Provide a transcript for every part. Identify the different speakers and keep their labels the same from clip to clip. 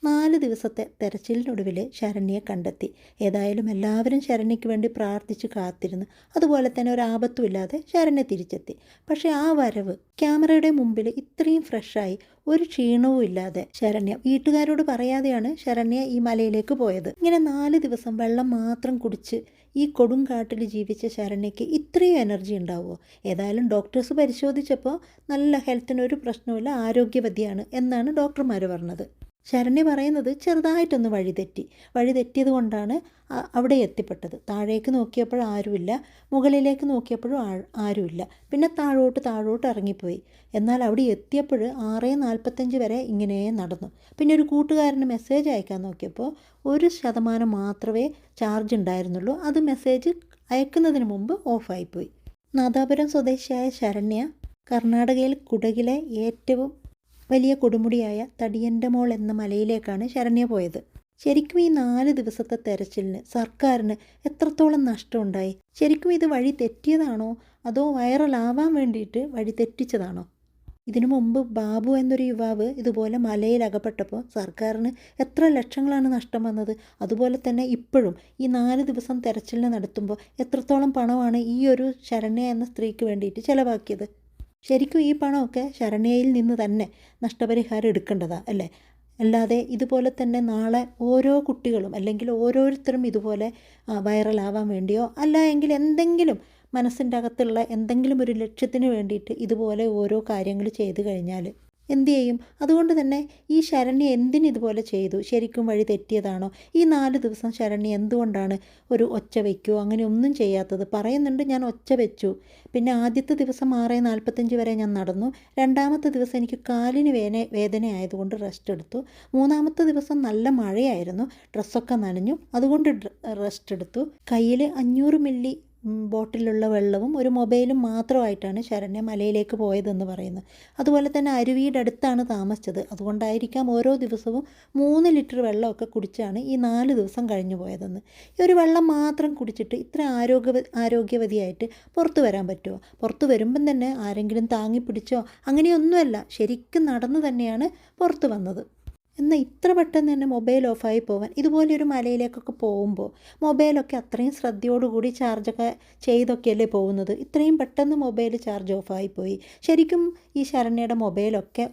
Speaker 1: 4 ദിവസത്തെ തെരച്ചിലിനൊടുവിൽ ശരണ്യയെ കണ്ടെത്തി. ഏതായാലും എല്ലാവരും ശരണ്യയ്ക്ക് വേണ്ടി പ്രാർത്ഥിച്ച് കാത്തിരുന്നു. അതുപോലെ തന്നെ ഒരാപത്തുമില്ലാതെ ശരണ്യ തിരിച്ചെത്തി. പക്ഷേ ആ വരവ് ക്യാമറയുടെ മുമ്പിൽ ഇത്രയും ഫ്രഷായി ഒരു ക്ഷീണവും ഇല്ലാതെ ശരണ്യ വീട്ടുകാരോട് പറയാതെയാണ് ശരണ്യ ഈ മലയിലേക്ക് പോയത്. ഇങ്ങനെ 4 ദിവസം വെള്ളം മാത്രം കുടിച്ച് ഈ കൊടുങ്കാട്ടിൽ ജീവിച്ച ശരണ്യയ്ക്ക് ഇത്രയും എനർജി ഉണ്ടാവുമോ? ഏതായാലും ഡോക്ടേഴ്സ് പരിശോധിച്ചപ്പോൾ നല്ല ഹെൽത്തിനൊരു പ്രശ്നമില്ല, ആരോഗ്യവതിയാണ് എന്നാണ് ഡോക്ടർമാർ പറഞ്ഞത്. ശരണ്യ പറയുന്നത് ചെറുതായിട്ടൊന്ന് വഴിതെറ്റിയത് കൊണ്ടാണ് അവിടെ എത്തിപ്പെട്ടത്. താഴേക്ക് നോക്കിയപ്പോൾ ആരുമില്ല, മുകളിലേക്ക് നോക്കിയപ്പോഴും ആരുമില്ല. പിന്നെ താഴോട്ട് ഇറങ്ങിപ്പോയി. എന്നാൽ അവിടെ എത്തിയപ്പോൾ 6:45 വരെ ഇങ്ങനെ നടന്നു. പിന്നെ ഒരു കൂട്ടുകാരന് മെസ്സേജ് അയക്കാൻ നോക്കിയപ്പോൾ 1% മാത്രമേ ചാർജ് ഉണ്ടായിരുന്നുള്ളൂ. അത് മെസ്സേജ് അയക്കുന്നതിന് മുമ്പ് ഓഫായിപ്പോയി. നാദാപുരം സ്വദേശിയായ ശരണ്യ കർണാടകയിൽ കുടകിലെ ഏറ്റവും വലിയ കൊടുമുടിയായ തടിയൻ്റെമോൾ എന്ന മലയിലേക്കാണ് ശരണ്യ പോയത്. ശരിക്കും ഈ 4 ദിവസത്തെ തെരച്ചിലിന് സർക്കാരിന് എത്രത്തോളം നഷ്ടമുണ്ടായി? ശരിക്കും ഇത് വഴി തെറ്റിയതാണോ അതോ വൈറലാവാൻ വേണ്ടിയിട്ട് വഴി തെറ്റിച്ചതാണോ? ഇതിനു മുമ്പ് ബാബു എന്നൊരു യുവാവ് ഇതുപോലെ മലയിൽ അകപ്പെട്ടപ്പോൾ സർക്കാരിന് എത്ര ലക്ഷങ്ങളാണ് നഷ്ടം വന്നത്. അതുപോലെ തന്നെ ഇപ്പോഴും ഈ 4 ദിവസം തെരച്ചിലിന് നടത്തുമ്പോൾ എത്രത്തോളം പണമാണ് ഈ ഒരു ശരണ്യ എന്ന സ്ത്രീക്ക് വേണ്ടിയിട്ട് ചിലവാക്കിയത്? ശരിക്കും ഈ പണമൊക്കെ ശരണ്യയിൽ നിന്ന് തന്നെ നഷ്ടപരിഹാരം എടുക്കേണ്ടതാണ് അല്ലേ? അല്ലാതെ ഇതുപോലെ തന്നെ നാളെ ഓരോ കുട്ടികളും അല്ലെങ്കിൽ ഓരോരുത്തരും ഇതുപോലെ വൈറലാവാൻ വേണ്ടിയോ അല്ല എങ്കിൽ എന്തെങ്കിലും മനസ്സിൻ്റെ അകത്തുള്ള എന്തെങ്കിലും ഒരു ലക്ഷ്യത്തിന് വേണ്ടിയിട്ട് ഇതുപോലെ ഓരോ കാര്യങ്ങൾ ചെയ്തു കഴിഞ്ഞാൽ എന്തു ചെയ്യും? അതുകൊണ്ട് തന്നെ ഈ ശരണ്യ എന്തിനിതുപോലെ ചെയ്തു? ശരിക്കും വഴി തെറ്റിയതാണോ? ഈ 4 ദിവസം ശരണ്യ എന്തുകൊണ്ടാണ് ഒരു ഒച്ച വയ്ക്കുകയോ അങ്ങനെ ഒന്നും ചെയ്യാത്തത്? പറയുന്നുണ്ട്, ഞാൻ ഒച്ച വെച്ചു, പിന്നെ ആദ്യത്തെ ദിവസം 6:45 വരെ ഞാൻ നടന്നു, രണ്ടാമത്തെ ദിവസം എനിക്ക് കാലിന് വേദന ആയതുകൊണ്ട് റെസ്റ്റ് എടുത്തു, മൂന്നാമത്തെ ദിവസം നല്ല മഴയായിരുന്നു, ഡ്രസ്സൊക്കെ നനഞ്ഞു, അതുകൊണ്ട് റെസ്റ്റ് എടുത്തു, കയ്യിൽ 500 മില്ലി ബോട്ടിലുള്ള വെള്ളവും ഒരു മൊബൈലും മാത്രമായിട്ടാണ് ശരണ്യ മലയിലേക്ക് പോയതെന്ന് പറയുന്നു. അതുപോലെ തന്നെ അരുവിയുടെ അടുത്താണ് താമസിച്ചത്. അതുകൊണ്ടായിരിക്കാം ഓരോ ദിവസവും 3 ലിറ്റർ വെള്ളമൊക്കെ കുടിച്ചാണ് ഈ 4 ദിവസം കഴിഞ്ഞു പോയതെന്ന്. ഈ ഒരു വെള്ളം മാത്രം കുടിച്ചിട്ട് ഇത്ര ആരോഗ്യവതിയായിട്ട് പുറത്തു വരാൻ പറ്റുമോ? പുറത്തു വരുമ്പം തന്നെ ആരെങ്കിലും താങ്ങി പിടിച്ചോ അങ്ങനെയൊന്നുമല്ല, ശരിക്കും നടന്നു തന്നെയാണ് പുറത്തു വന്നത്. എന്നാൽ ഇത്ര പെട്ടെന്ന് തന്നെ മൊബൈൽ ഓഫായി പോകാൻ, ഇതുപോലെയൊരു മലയിലേക്കൊക്കെ പോകുമ്പോൾ മൊബൈലൊക്കെ അത്രയും ശ്രദ്ധയോടുകൂടി ചാർജൊക്കെ ചെയ്തൊക്കെയല്ലേ പോകുന്നത്. ഇത്രയും പെട്ടെന്ന് മൊബൈൽ ചാർജ് ഓഫായിപ്പോയി. ശരിക്കും ഈ ശരണ്യയുടെ മൊബൈലൊക്കെ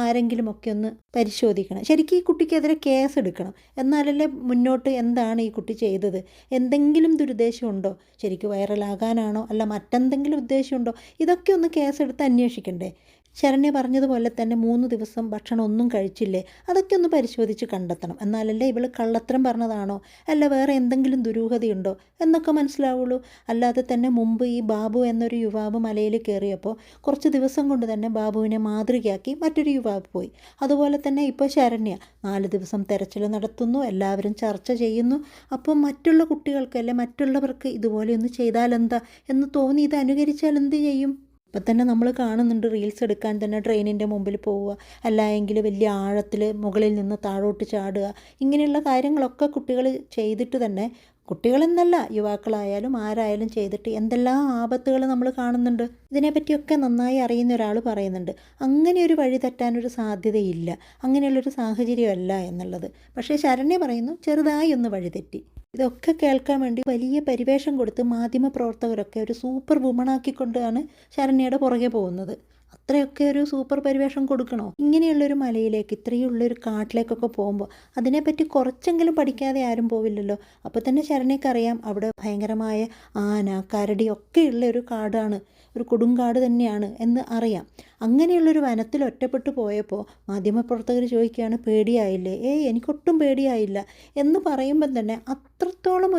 Speaker 1: ആരെങ്കിലുമൊക്കെ ഒന്ന് പരിശോധിക്കണം. ശരിക്കും ഈ കുട്ടിക്കെതിരെ കേസ് എടുക്കണം. എന്നാലല്ലേ മുന്നോട്ട് എന്താണ് ഈ കുട്ടി ചെയ്തത്, എന്തെങ്കിലും ദുരുദ്ദേശമുണ്ടോ, ശരിക്കും വൈറലാകാനാണോ അല്ല മറ്റെന്തെങ്കിലും ഉദ്ദേശമുണ്ടോ, ഇതൊക്കെ ഒന്ന് കേസെടുത്ത് അന്വേഷിക്കണ്ടേ? ശരണ്യ പറഞ്ഞതുപോലെ തന്നെ 3 ദിവസം ഭക്ഷണം ഒന്നും കഴിച്ചില്ലേ, അതൊക്കെ ഒന്ന് പരിശോധിച്ച് കണ്ടെത്തണം. എന്നാലല്ലേ ഇവൾ കള്ളത്തരം പറഞ്ഞതാണോ അല്ല വേറെ എന്തെങ്കിലും ദുരൂഹതയുണ്ടോ എന്നൊക്കെ മനസ്സിലാവുള്ളൂ. അല്ലാതെ തന്നെ മുമ്പ് ഈ ബാബു എന്നൊരു യുവാവ് മലയിൽ കയറിയപ്പോൾ കുറച്ച് ദിവസം കൊണ്ട് തന്നെ ബാബുവിനെ മാതൃകയാക്കി മറ്റൊരു യുവാവ് പോയി. അതുപോലെ തന്നെ ഇപ്പോൾ ശരണ്യ 4 ദിവസം തെരച്ചിൽ നടത്തുന്നു, എല്ലാവരും ചർച്ച ചെയ്യുന്നു. അപ്പോൾ മറ്റുള്ള കുട്ടികൾക്കല്ലേ മറ്റുള്ളവർക്ക് ഇതുപോലെയൊന്ന് ചെയ്താലെന്താ എന്ന് തോന്നി ഇത് അനുകരിച്ചാൽ എന്ത് ചെയ്യും? ഇപ്പം തന്നെ നമ്മൾ കാണുന്നുണ്ട്, റീൽസ് എടുക്കാൻ തന്നെ ട്രെയിനിൻ്റെ മുമ്പിൽ പോവുക, അല്ലായെങ്കിൽ വലിയ ആഴത്തിൽ മുകളിൽ നിന്ന് താഴോട്ട് ചാടുക, ഇങ്ങനെയുള്ള കാര്യങ്ങളൊക്കെ കുട്ടികൾ ചെയ്തിട്ട് തന്നെ, കുട്ടികളെന്നല്ല യുവാക്കളായാലും ആരായാലും ചെയ്തിട്ട് എന്തെല്ലാം ആപത്തുകൾ നമ്മൾ കാണുന്നുണ്ട്. ഇതിനെപ്പറ്റിയൊക്കെ നന്നായി അറിയുന്ന ഒരാൾ പറയുന്നുണ്ട്, അങ്ങനെയൊരു വഴി തെറ്റാനൊരു സാധ്യതയില്ല, അങ്ങനെയുള്ളൊരു സാഹചര്യമല്ല എന്നുള്ളത്. പക്ഷേ ശരണ്യ പറയുന്നു ചെറുതായി ഒന്ന് വഴിതെറ്റി. ഇതൊക്കെ കേൾക്കാൻ വേണ്ടി വലിയ പരിവേഷം കൊടുത്ത് മാധ്യമപ്രവർത്തകരൊക്കെ ഒരു സൂപ്പർ വുമണാക്കിക്കൊണ്ടാണ് ശരണ്യയുടെ പുറകെ പോകുന്നത്. അത്രയൊക്കെ ഒരു സൂപ്പർ പരിവേഷം കൊടുക്കണോ? ഇങ്ങനെയുള്ളൊരു മലയിലേക്ക്, ഇത്രയുള്ളൊരു കാട്ടിലേക്കൊക്കെ പോകുമ്പോൾ അതിനെപ്പറ്റി കുറച്ചെങ്കിലും പഠിക്കാതെ ആരും പോവില്ലല്ലോ. അപ്പോൾ തന്നെ ശരണ്യക്കറിയാം അവിടെ ഭയങ്കരമായ ആന, കരടി ഒക്കെയുള്ള ഒരു കാടാണ്, ഒരു കൊടുങ്കാട് തന്നെയാണ് എന്ന് അറിയാം. അങ്ങനെയുള്ളൊരു വനത്തിൽ ഒറ്റപ്പെട്ടു പോയപ്പോൾ മാധ്യമപ്രവർത്തകർ ചോദിക്കുകയാണ്, പേടിയായില്ലേ? എനിക്കൊട്ടും പേടിയായില്ല എന്ന് പറയുമ്പം തന്നെ അത്രത്തോളം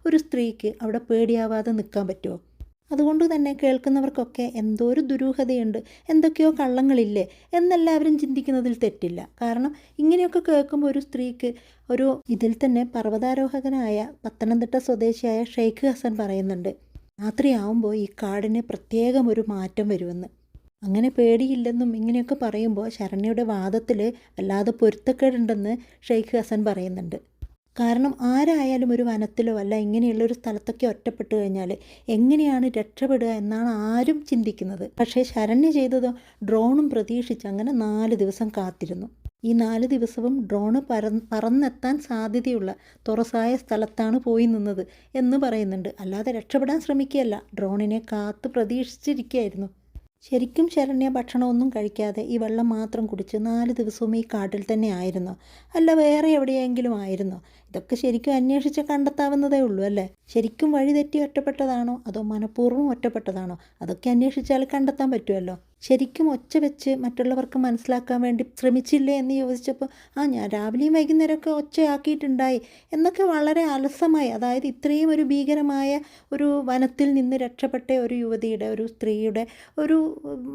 Speaker 1: ഒരു സ്ത്രീക്ക് അവിടെ പേടിയാവാതെ നിൽക്കാൻ പറ്റുമോ? അതുകൊണ്ട് തന്നെ കേൾക്കുന്നവർക്കൊക്കെ എന്തോ ഒരു ദുരൂഹതയുണ്ട്, എന്തൊക്കെയോ കള്ളങ്ങളില്ലേ എന്നെല്ലാവരും ചിന്തിക്കുന്നതിൽ തെറ്റില്ല. കാരണം ഇങ്ങനെയൊക്കെ കേൾക്കുമ്പോൾ ഒരു സ്ത്രീക്ക് ഇതിൽ തന്നെ പർവ്വതാരോഹകനായ പത്തനംതിട്ട സ്വദേശിയായ ഷെയ്ഖ് ഹസൻ പറയുന്നുണ്ട്, രാത്രിയാവുമ്പോൾ ഈ കാടിന് പ്രത്യേകം ഒരു മാറ്റം വരുമെന്ന്. അങ്ങനെ പേടിയില്ലെന്നും ഇങ്ങനെയൊക്കെ പറയുമ്പോൾ ശരണ്യയുടെ വാദത്തിൽ വല്ലാതെ പൊരുത്തക്കേടുണ്ടെന്ന് ഷെയ്ഖ് ഹസൻ പറയുന്നുണ്ട്. കാരണം ആരായാലും ഒരു വനത്തിലോ അല്ല ഇങ്ങനെയുള്ളൊരു സ്ഥലത്തൊക്കെ ഒറ്റപ്പെട്ട് കഴിഞ്ഞാൽ എങ്ങനെയാണ് രക്ഷപ്പെടുക എന്നാണ് ആരും ചിന്തിക്കുന്നത്. പക്ഷേ ശരണ്യ ചെയ്തതോ ഡ്രോണും പ്രതീക്ഷിച്ച് അങ്ങനെ 4 ദിവസം കാത്തിരുന്നു. ഈ 4 ദിവസവും ഡ്രോണ് പറന്നെത്താൻ സാധ്യതയുള്ള തുറസായ സ്ഥലത്താണ് പോയി നിന്നത് എന്ന് പറയുന്നുണ്ട്. അല്ലാതെ രക്ഷപ്പെടാൻ ശ്രമിക്കുകയല്ല, ഡ്രോണിനെ കാത്ത് പ്രതീക്ഷിച്ചിരിക്കുകയായിരുന്നു. ശരിക്കും ശരണ്യ ഭക്ഷണമൊന്നും കഴിക്കാതെ ഈ വെള്ളം മാത്രം കുടിച്ച് 4 ദിവസവും ഈ കാട്ടിൽ തന്നെ ആയിരുന്നോ? അല്ല വേറെ എവിടെയെങ്കിലും ആയിരുന്നോ? ഇതൊക്കെ ശരിക്കും അന്വേഷിച്ച് കണ്ടെത്താവുന്നതേ ഉള്ളൂ അല്ലേ? ശരിക്കും വഴി തെറ്റി ഒറ്റപ്പെട്ടതാണോ അതോ മനഃപൂർവ്വം ഒറ്റപ്പെട്ടതാണോ? അതൊക്കെ അന്വേഷിച്ചാൽ കണ്ടെത്താൻ പറ്റുമല്ലോ. ശരിക്കും ഒച്ച വെച്ച് മറ്റുള്ളവർക്ക് മനസ്സിലാക്കാൻ വേണ്ടി ശ്രമിച്ചില്ലേ എന്ന് ചോദിച്ചപ്പോൾ ഞാൻ രാവിലെയും വൈകുന്നേരമൊക്കെ ഒച്ചയാക്കിയിട്ടുണ്ടായി എന്നൊക്കെ വളരെ അലസമായി, അതായത് ഇത്രയും ഒരു ഭീകരമായ ഒരു വനത്തിൽ നിന്ന് രക്ഷപ്പെട്ട ഒരു യുവതിയുടെ, ഒരു സ്ത്രീയുടെ ഒരു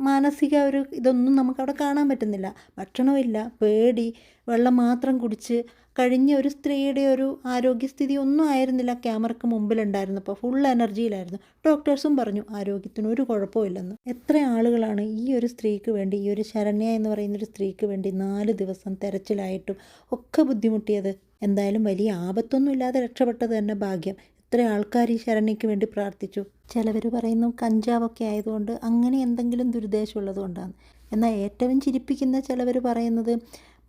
Speaker 1: മാനസിക ഒരു ഇതൊന്നും നമുക്കവിടെ കാണാൻ പറ്റുന്നില്ല. ഭക്ഷണമില്ല, പേടി, വെള്ളം മാത്രം കുടിച്ച് കഴിഞ്ഞ ഒരു സ്ത്രീയുടെ ഒരു ആരോഗ്യസ്ഥിതി ഒന്നും ആയിരുന്നില്ല ക്യാമറയ്ക്ക് മുമ്പിലുണ്ടായിരുന്നപ്പോൾ. ഫുൾ എനർജിയിലായിരുന്നു. ഡോക്ടേഴ്സും പറഞ്ഞു ആരോഗ്യത്തിന് ഒരു കുഴപ്പമില്ലെന്ന്. എത്ര ആളുകളാണ് ഈ ഒരു സ്ത്രീക്ക് വേണ്ടി, ഈ ഒരു ശരണ്യ എന്ന് പറയുന്നൊരു സ്ത്രീക്ക് വേണ്ടി 4 ദിവസം തെരച്ചിലായിട്ടും ഒക്കെ ബുദ്ധിമുട്ടിയത്. എന്തായാലും വലിയ ആപത്തൊന്നും ഇല്ലാതെ രക്ഷപ്പെട്ടത് തന്നെ ഭാഗ്യം. എത്ര ആൾക്കാർ ഈ ശരണ്യയ്ക്ക് വേണ്ടി പ്രാർത്ഥിച്ചു. ചിലവർ പറയുന്നു കഞ്ചാവൊക്കെ ആയതുകൊണ്ട് അങ്ങനെ എന്തെങ്കിലും ദുരുദ്ദേശമുള്ളത് കൊണ്ടാണ്. എന്നാൽ ഏറ്റവും ചിരിപ്പിക്കുന്ന ചിലവർ പറയുന്നത്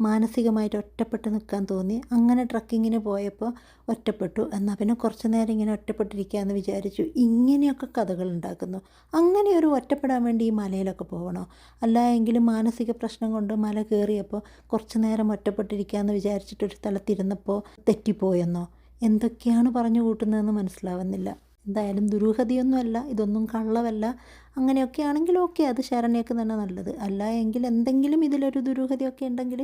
Speaker 1: മാനസികമായിട്ട് ഒറ്റപ്പെട്ട് നിൽക്കാൻ തോന്നി, അങ്ങനെ ട്രക്കിങ്ങിന് പോയപ്പോൾ ഒറ്റപ്പെട്ടു, എന്നാൽ പിന്നെ കുറച്ച് നേരം ഇങ്ങനെ ഒറ്റപ്പെട്ടിരിക്കാമെന്ന് വിചാരിച്ചു. ഇങ്ങനെയൊക്കെ കഥകൾ ഉണ്ടാക്കുന്നു. അങ്ങനെ ഒരു ഒറ്റപ്പെടാൻ വേണ്ടി ഈ മലയിലൊക്കെ പോകണോ? അല്ല എങ്കിലും മാനസിക പ്രശ്നം കൊണ്ട് മല കയറിയപ്പോൾ കുറച്ച് നേരം ഒറ്റപ്പെട്ടിരിക്കാമെന്ന് വിചാരിച്ചിട്ടൊരു സ്ഥലത്തിരുന്നപ്പോൾ തെറ്റിപ്പോയെന്നോ? എന്തൊക്കെയാണ് പറഞ്ഞു കൂട്ടുന്നതെന്ന് മനസ്സിലാവുന്നില്ല. എന്തായാലും ദുരൂഹതയൊന്നുമല്ല, ഇതൊന്നും കള്ളവല്ല. അങ്ങനെയൊക്കെ ആണെങ്കിൽ ഓക്കെ, അത് ശരണ്യക്ക് തന്നെ നല്ലത്. അല്ല എങ്കിൽ എന്തെങ്കിലും ഇതിലൊരു ദുരൂഹതയൊക്കെ ഉണ്ടെങ്കിൽ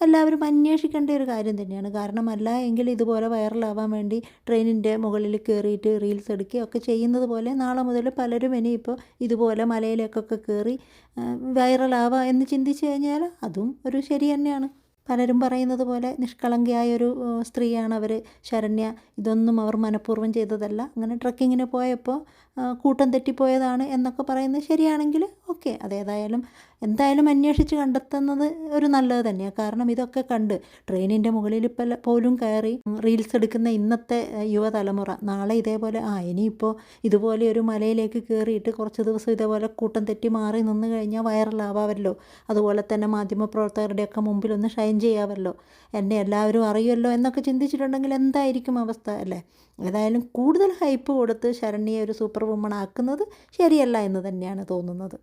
Speaker 1: എല്ലാവരും അന്വേഷിക്കേണ്ട ഒരു കാര്യം തന്നെയാണ്. കാരണം അല്ല എങ്കിൽ ഇതുപോലെ വൈറലാവാൻ വേണ്ടി ട്രെയിനിൻ്റെ മുകളിൽ കയറിയിട്ട് റീൽസ് എടുക്കുകയൊക്കെ ചെയ്യുന്നത് പോലെ നാളെ മുതൽ പലരും ഇനിയിപ്പോൾ ഇതുപോലെ മലയിലേക്കൊക്കെ കയറി വൈറലാവാം എന്ന് ചിന്തിച്ചു കഴിഞ്ഞാൽ അതും ഒരു ശരി തന്നെയാണ്. പലരും പറയുന്നത് പോലെ നിഷ്കളങ്കയായൊരു സ്ത്രീയാണ് അവർ, ശരണ്യ. ഇതൊന്നും അവർ മനഃപൂർവ്വം ചെയ്തതല്ല. അങ്ങനെ ട്രക്കിങ്ങിന് പോയപ്പോൾ കൂട്ടം തെറ്റിപ്പോയതാണ് എന്നൊക്കെ പറയുന്നത് ശരിയാണെങ്കിൽ ഓക്കെ. അതേതായാലും എന്തായാലും അന്വേഷിച്ച് കണ്ടെത്തുന്നത് ഒരു നല്ലത് തന്നെയാണ്. കാരണം ഇതൊക്കെ കണ്ട് ട്രെയിനിൻ്റെ മുകളിൽ പോലും കയറി റീൽസ് എടുക്കുന്ന ഇന്നത്തെ യുവതലമുറ നാളെ ഇതേപോലെ ഇനിയിപ്പോൾ ഇതുപോലെ ഒരു മലയിലേക്ക് കയറിയിട്ട് കുറച്ച് ദിവസം ഇതേപോലെ കൂട്ടം തെറ്റി മാറി നിന്ന് കഴിഞ്ഞാൽ വൈറലാവാമല്ലോ. അതുപോലെ തന്നെ മാധ്യമപ്രവർത്തകരുടെയൊക്കെ മുമ്പിലൊന്ന് ഷൈൻ ചെയ്യാമല്ലോ, എന്നെ എല്ലാവരും അറിയുമല്ലോ എന്നൊക്കെ ചിന്തിച്ചിട്ടുണ്ടെങ്കിൽ എന്തായിരിക്കും അവസ്ഥ അല്ലേ? ഏതായാലും കൂടുതൽ ഹൈപ്പ് കൊടുത്ത് ശരണ്യയെ ഒരു സൂപ്പർ വുമൺ ആക്കുന്നത് ശരിയല്ല എന്ന് തന്നെയാണ് തോന്നുന്നത്.